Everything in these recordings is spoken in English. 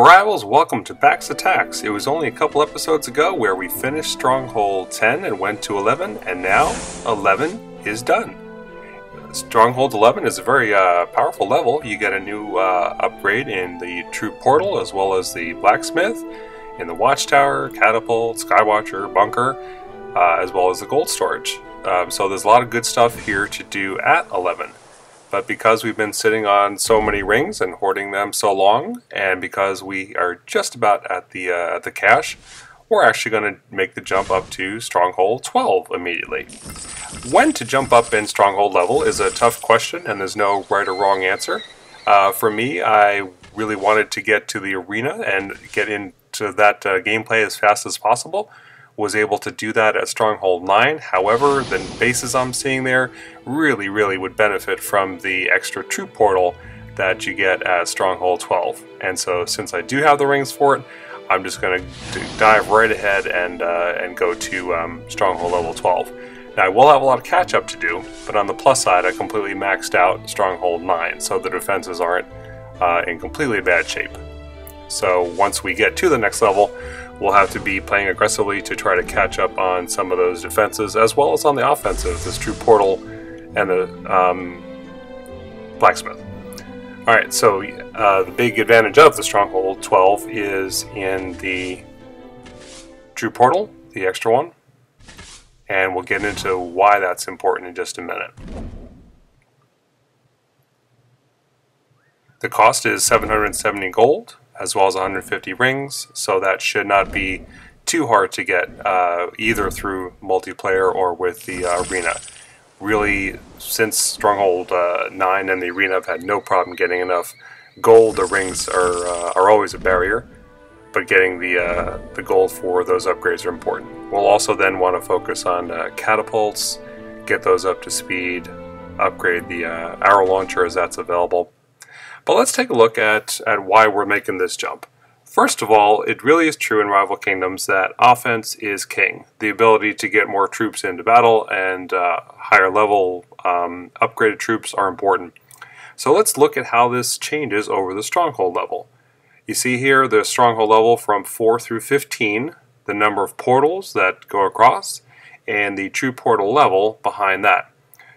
rivals, welcome to Back's Attacks. It was only a couple episodes ago where we finished Stronghold 10 and went to 11, and now 11 is done. Stronghold 11 is a very powerful level. You get a new upgrade in the Troop Portal, as well as the Blacksmith, in the Watchtower, Catapult, Skywatcher, Bunker, as well as the Gold Storage. So there's a lot of good stuff here to do at 11. But because we've been sitting on so many rings and hoarding them so long, and because we are just about at the cache, we're actually going to make the jump up to Stronghold 12 immediately. When to jump up in Stronghold level is a tough question, and there's no right or wrong answer. For me, I really wanted to get to the arena and get into that gameplay as fast as possible. Was able to do that at Stronghold 9. However, the bases I'm seeing there really would benefit from the extra troop portal that you get at Stronghold 12. And so since I do have the rings for it, I'm just going to dive right ahead and go to Stronghold level 12. Now I will have a lot of catch up to do, but on the plus side I completely maxed out Stronghold 9, so the defenses aren't in completely bad shape. So once we get to the next level, we'll have to be playing aggressively to try to catch up on some of those defenses, as well as on the offensive, this Troop Portal and the Blacksmith. Alright, so the big advantage of the Stronghold 12 is in the Troop Portal, the extra one, and we'll get into why that's important in just a minute. The cost is 770 gold, as well as 150 rings, so that should not be too hard to get either through multiplayer or with the arena. Really, since Stronghold 9 and the arena, I've had no problem getting enough gold. The rings are always a barrier, but getting the gold for those upgrades are important. We'll also then want to focus on catapults, get those up to speed, upgrade the arrow launcher as that's available. But let's take a look at why we're making this jump. First of all, it really is true in Rival Kingdoms that offense is king. The ability to get more troops into battle and higher level upgraded troops are important. So let's look at how this changes over the Stronghold level. You see here the Stronghold level from 4 through 15, the number of portals that go across, and the Troop Portal level behind that.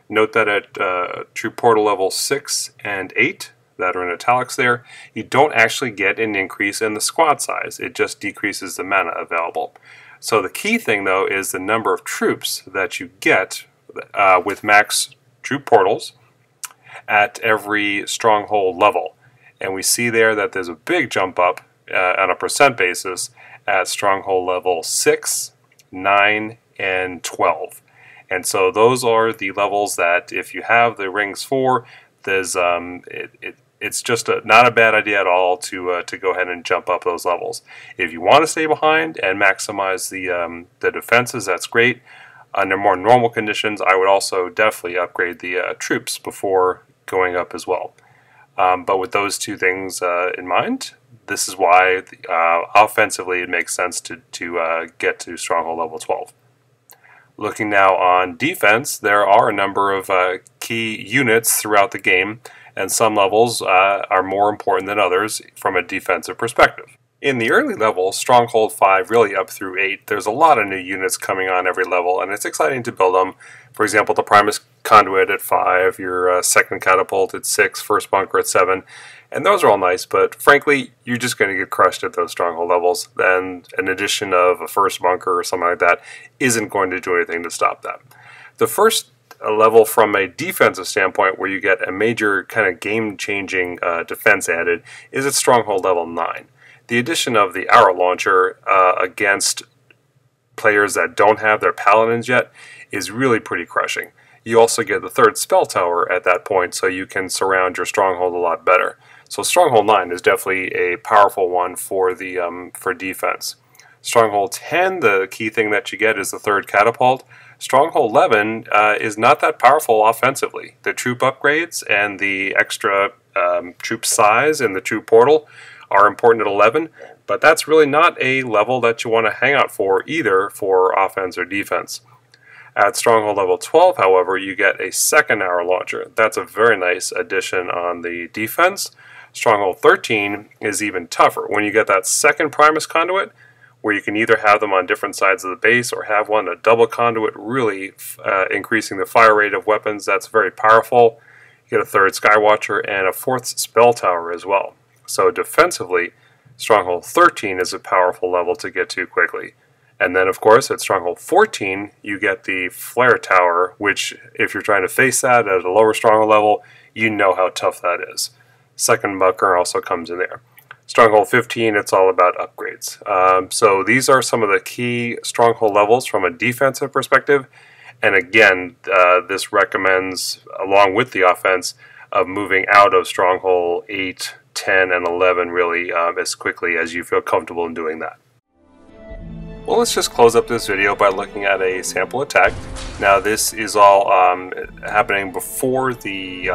Note that at Troop Portal level 6 and 8, that are in italics there, you don't actually get an increase in the squad size. It just decreases the mana available. So the key thing though is the number of troops that you get with max troop portals at every Stronghold level. And we see there that there's a big jump up on a percent basis at Stronghold level 6, 9, and 12. And so those are the levels that if you have the rings for, there's it's just not a bad idea at all to go ahead and jump up those levels. If you want to stay behind and maximize the defenses, that's great. Under more normal conditions, I would also definitely upgrade the troops before going up as well. But with those two things in mind, this is why offensively it makes sense to get to Stronghold level 12. Looking now on defense, there are a number of key units throughout the game, and some levels are more important than others from a defensive perspective. In the early levels, Stronghold 5 really up through 8, there's a lot of new units coming on every level, and it's exciting to build them. For example, the Primus Conduit at 5, your second Catapult at 6, first Bunker at 7, and those are all nice, but frankly, you're just going to get crushed at those Stronghold levels, and an addition of a first Bunker or something like that isn't going to do anything to stop that. The first level from a defensive standpoint where you get a major kind of game-changing defense added is at Stronghold level 9. The addition of the arrow launcher against players that don't have their paladins yet is really pretty crushing. You also get the third spell tower at that point, so you can surround your Stronghold a lot better. So Stronghold 9 is definitely a powerful one for the for defense. Stronghold 10, the key thing that you get is the third catapult. Stronghold 11 is not that powerful offensively. The troop upgrades and the extra troop size in the troop portal are important at 11, but that's really not a level that you want to hang out for either for offense or defense. At Stronghold level 12, however, you get a second arrow launcher. That's a very nice addition on the defense. Stronghold 13 is even tougher. When you get that second Primus conduit, where you can either have them on different sides of the base or have one a double conduit, really increasing the fire rate of weapons, that's very powerful. You get a third Skywatcher and a fourth spell tower as well. So defensively, Stronghold 13 is a powerful level to get to quickly. And then, of course, at Stronghold 14, you get the Flare Tower, which, if you're trying to face that at a lower Stronghold level, you know how tough that is. Second Bunker also comes in there. Stronghold 15, it's all about upgrades. So these are some of the key Stronghold levels from a defensive perspective. And again, this recommends, along with the offense, of moving out of Stronghold 8, 10, and 11 really as quickly as you feel comfortable in doing that. Well, let's just close up this video by looking at a sample attack. Now this is all happening before the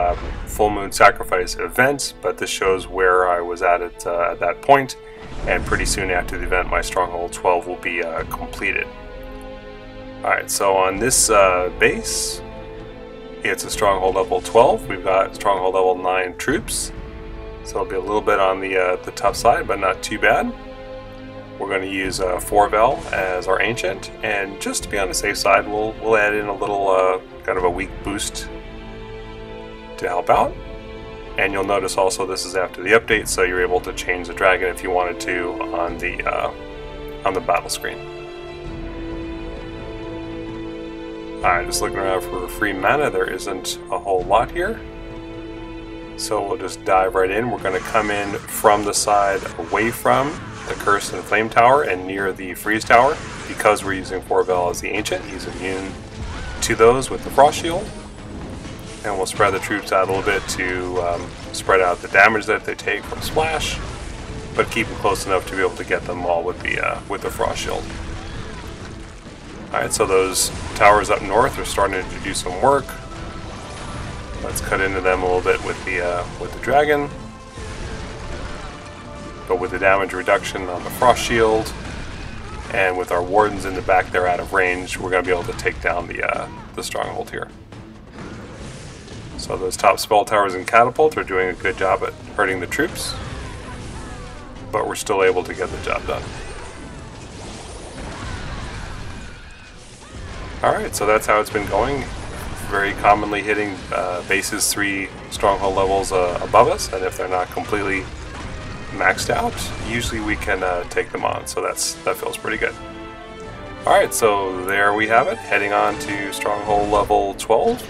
Full Moon Sacrifice event, but this shows where I was at it at that point, and pretty soon after the event my Stronghold 12 will be completed. Alright, so on this base, it's a Stronghold level 12. We've got Stronghold level 9 troops, so it'll be a little bit on the tough side, but not too bad. We're going to use Forvel as our Ancient, and just to be on the safe side, we'll add in a little kind of a weak boost to help out. And you'll notice also this is after the update, so you're able to change the dragon if you wanted to on the battle screen. Alright, just looking around for free mana. There isn't a whole lot here, so we'll just dive right in. We're going to come in from the side away from the Curse and Flame Tower and near the Freeze Tower. Because we're using Forvel as the Ancient, he's immune to those with the Frost Shield. And we'll spread the troops out a little bit to spread out the damage that they take from Splash, but keep them close enough to be able to get them all with the Frost Shield. Alright, so those towers up north are starting to do some work. Let's cut into them a little bit with the dragon. But with the damage reduction on the Frost Shield, and with our Wardens in the back there out of range, we're going to be able to take down the Stronghold here. So those top spell towers and catapult are doing a good job at hurting the troops, but we're still able to get the job done. Alright, so that's how it's been going. Very commonly hitting bases 3 Stronghold levels above us, and if they're not completely maxed out, usually we can take them on, so that feels pretty good. Alright, so there we have it, heading on to Stronghold level 12,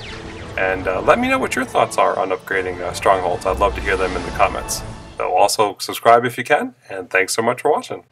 and let me know what your thoughts are on upgrading Strongholds. I'd love to hear them in the comments. So also subscribe if you can, and thanks so much for watching.